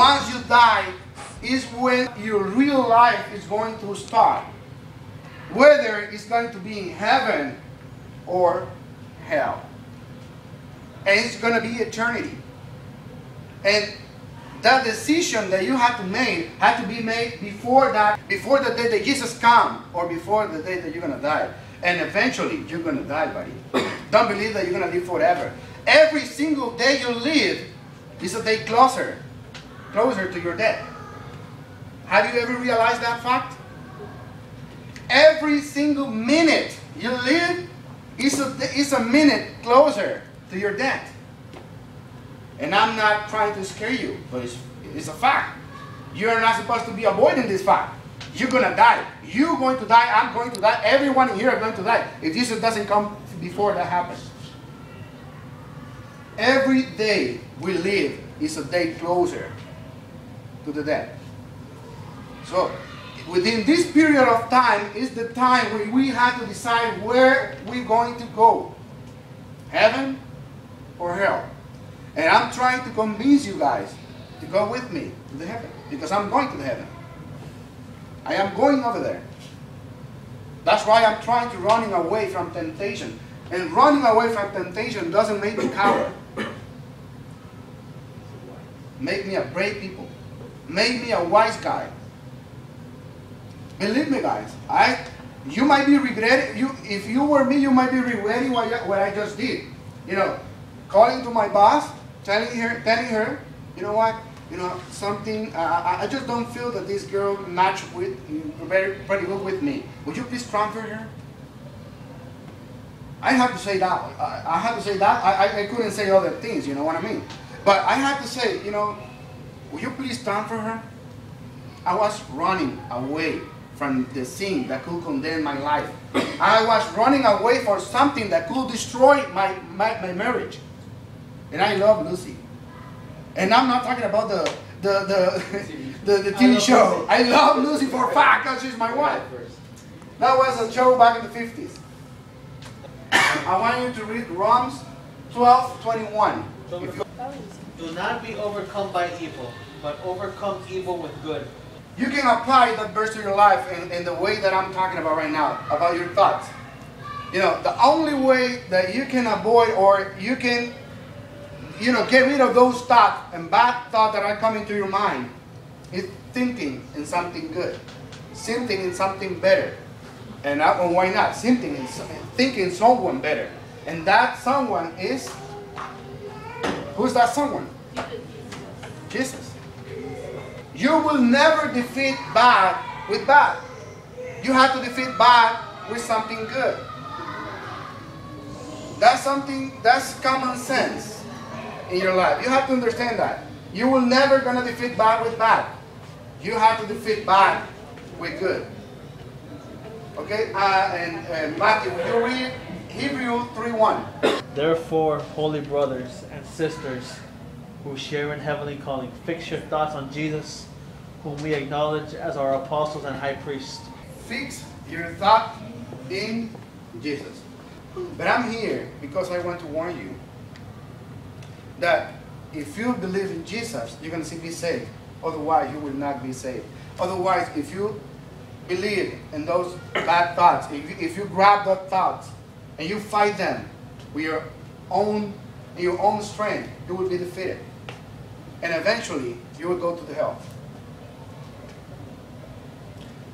once you die is when your real life is going to start. Whether it's going to be in heaven or hell. And it's going to be eternity. And that decision that you have to make had to be made before the day that Jesus comes, or before the day that you're going to die. And eventually you're going to die, buddy. Don't believe that you're going to live forever. Every single day you live is a day closer to your death. Have you ever realized that fact? Every single minute you live is a minute closer to your death. And I'm not trying to scare you, but it's a fact. You're not supposed to be avoiding this fact. You're going to die. You're going to die. I'm going to die. Everyone in here are going to die if Jesus doesn't come before that happens. Every day we live is a day closer to the death. So, within this period of time is the time where we have to decide where we're going to go. Heaven or hell. And I'm trying to convince you guys to go with me to the heaven. Because I'm going to the heaven. I am going over there. That's why I'm trying to running away from temptation. And running away from temptation doesn't make me a coward. Make me a brave people. Make me a wise guy. Believe me, guys. You might be regretting. If you were me, you might be regretting what I just did. You know, calling to my boss, telling her, you know what, something. I just don't feel that this girl matched pretty good with me. Would you please transfer her? I have to say that. I have to say that. I couldn't say other things. You know what I mean? But I have to say, would you please transfer her? I was running away from the sin that could condemn my life. I was running away for something that could destroy my marriage. And I love Lucy. And I'm not talking about the TV show. I love Lucy for a fact because she's my wife. That was a show back in the 50s. I want you to read Romans 12:21. Do not be overcome by evil, but overcome evil with good. You can apply that verse to your life in the way that I'm talking about right now, about your thoughts. The only way that you can avoid, or you can, get rid of those thoughts and bad thoughts that are coming to your mind is thinking in something good. Thinking in something better. And why not? Thinking someone better. And that someone is, who's that someone? Jesus. You will never defeat bad with bad. You have to defeat bad with something good. That's common sense in your life. You have to understand that. You will never gonna defeat bad with bad. You have to defeat bad with good. Okay? And Matthew, will you read Hebrews 3:1? Therefore, holy brothers and sisters who share in heavenly calling, fix your thoughts on Jesus, whom we acknowledge as our apostles and high priest. Fix your thought in Jesus. But I'm here because I want to warn you that if you believe in Jesus, you're going to be saved. Otherwise, you will not be saved. Otherwise, if you believe in those bad thoughts, if you grab those thoughts and you fight them with your own strength, you will be defeated. And eventually, you will go to the hell.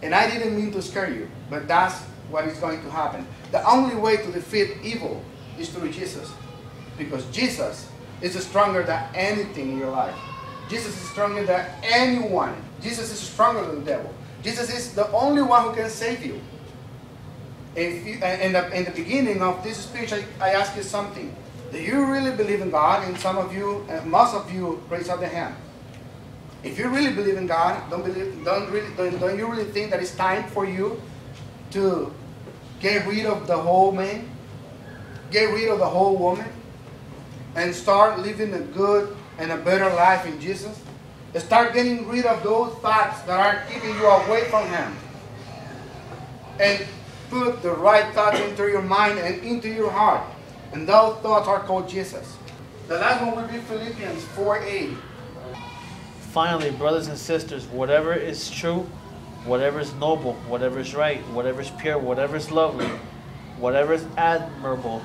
And I didn't mean to scare you, but that's what is going to happen. The only way to defeat evil is through Jesus. Because Jesus is stronger than anything in your life. Jesus is stronger than anyone. Jesus is stronger than the devil. Jesus is the only one who can save you. In the beginning of this speech, I asked you something. Do you really believe in God? And some of you, most of you, raise up the hand. If you really believe in God, don't you really think that it's time for you to get rid of the whole man, get rid of the whole woman, and start living a good and a better life in Jesus? Start getting rid of those thoughts that are keeping you away from Him, and put the right thoughts into your mind and into your heart. And those thoughts are called Jesus. The last one will be Philippians 4:8. Finally, brothers and sisters, whatever is true, whatever is noble, whatever is right, whatever is pure, whatever is lovely, whatever is admirable,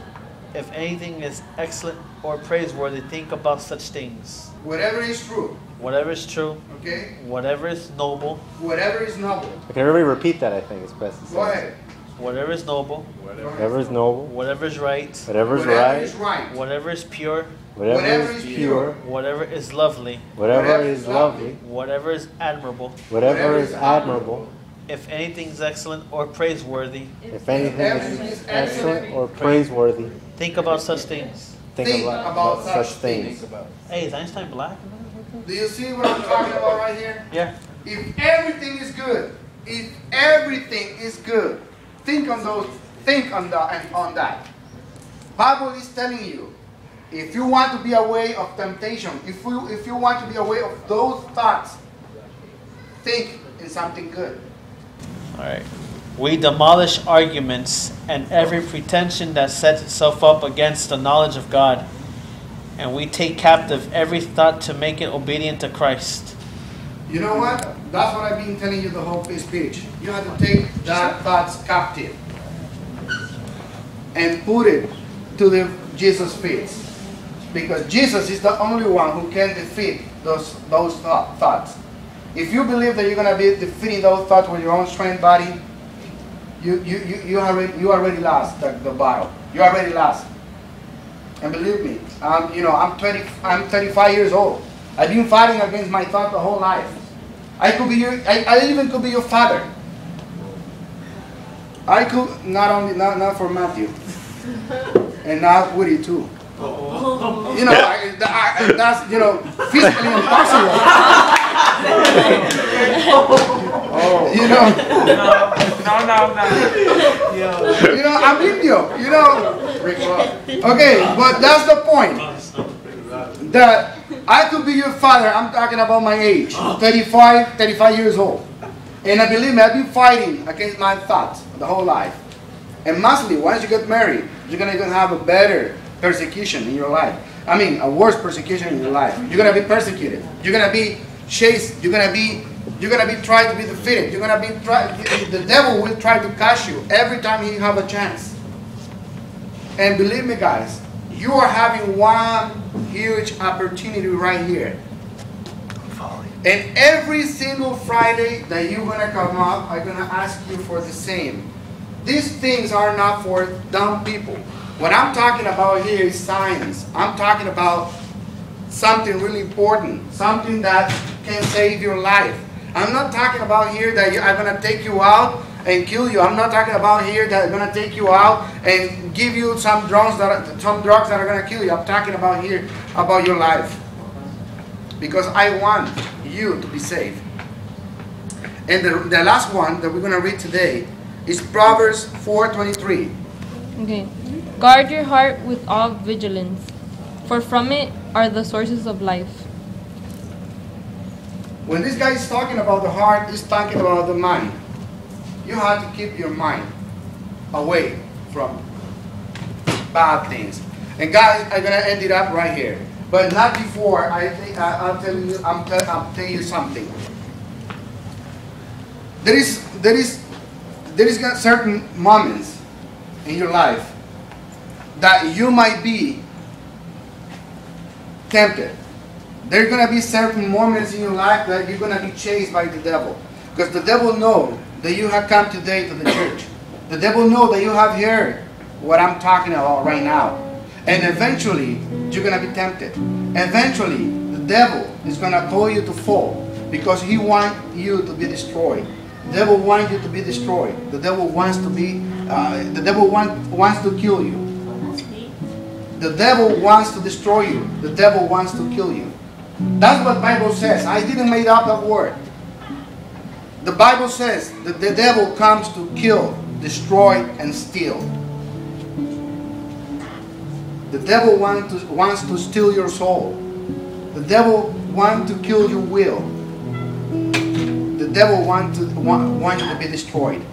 if anything is excellent or praiseworthy, think about such things. Whatever is true. Whatever is true. Okay. Whatever is noble. Whatever is noble. Can everybody repeat that? I think it's best to say. Go ahead. Whatever is noble. Whatever is noble. Whatever is right. Whatever is right. Whatever is pure. Whatever is pure. Whatever is lovely. Whatever is lovely. Whatever is admirable. Whatever is admirable. If anything is excellent or praiseworthy. If anything is excellent or praiseworthy. Think about such things. Think about such things. Hey, is Einstein black? Do you see what I'm talking about right here? Yeah. If everything is good, if everything is good, think on those. Think on that. Bible is telling you, if you want to be away of temptation, if you want to be away of those thoughts, think in something good. All right. We demolish arguments and every pretension that sets itself up against the knowledge of God, and we take captive every thought to make it obedient to Christ. You know what? That's what I've been telling you the whole speech. You have to take that thoughts captive and put it to the Jesus' feet, because Jesus is the only one who can defeat those thoughts. If you believe that you're going to be defeating those thoughts with your own strength body, you already lost the battle. You already lost. And believe me, I'm 35 years old. I've been fighting against my thought the whole life. I even could be your father. I could not for Matthew, and not Woody too. That's physically impossible. No. I'm Indio. Okay, but that's the point. That I could be your father. I'm talking about my age, 35 years old. And I believe me, I've been fighting against my thoughts the whole life. And mostly, once you get married, you're going to even have a better persecution in your life. I mean, a worse persecution in your life. You're going to be persecuted. You're going to be chased. You're going to be trying to be defeated. The devil will try to catch you every time he have a chance. And believe me, guys, you are having one huge opportunity right here. And every single Friday that you're going to come up, I'm going to ask you for the same. These things are not for dumb people. What I'm talking about here is science. I'm talking about something really important, something that can save your life. I'm not talking about here that I'm going to take you out and kill you. I'm not talking about here that I'm going to take you out and give you some drugs that are going to kill you. I'm talking about here about your life. Because I want you to be saved. And the last one that we're going to read today is Proverbs 4:23. Okay. Guard your heart with all vigilance, for from it are the sources of life. When this guy is talking about the heart, he's talking about the mind. You have to keep your mind away from bad things. And guys, I'm going to end it up right here. But not before. I'll tell you something. There is certain moments in your life that you might be tempted. There are going to be certain moments in your life that you're going to be chased by the devil, because the devil knows that you have come today to the church. The devil knows that you have heard what I'm talking about right now. And eventually, you're going to be tempted. Eventually, the devil is going to call you to fall, because he wants you to be destroyed. The devil wants you to be destroyed. The devil wants to be. The devil wants to kill you. The devil wants to destroy you. The devil wants to kill you. That's what the Bible says. I didn't make up that word. The Bible says that the devil comes to kill, destroy, and steal. The devil wants to steal your soul. The devil wants to kill your will. The devil wants you to be destroyed.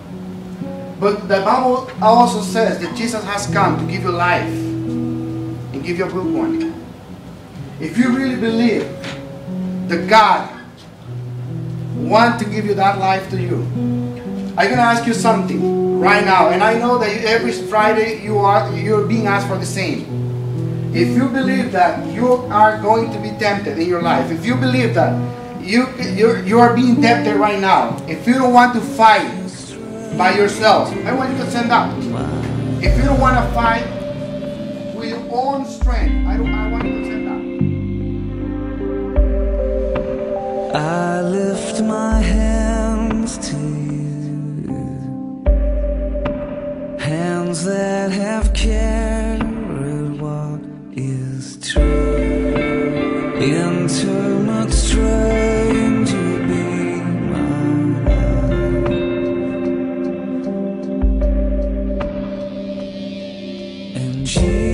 But the Bible also says that Jesus has come to give you life and give you a good one. If you really believe that God want to give you that life to you. I'm gonna ask you something right now, and I know that every Friday you're being asked for the same. If you believe that you are going to be tempted in your life, if you believe that you are being tempted right now, if you don't want to fight by yourself, I want you to stand up. If you don't want to fight with your own strength, I want you to stand up. I lift my hands to you, hands that have carried what is true, in too much strain to be mine. And Jesus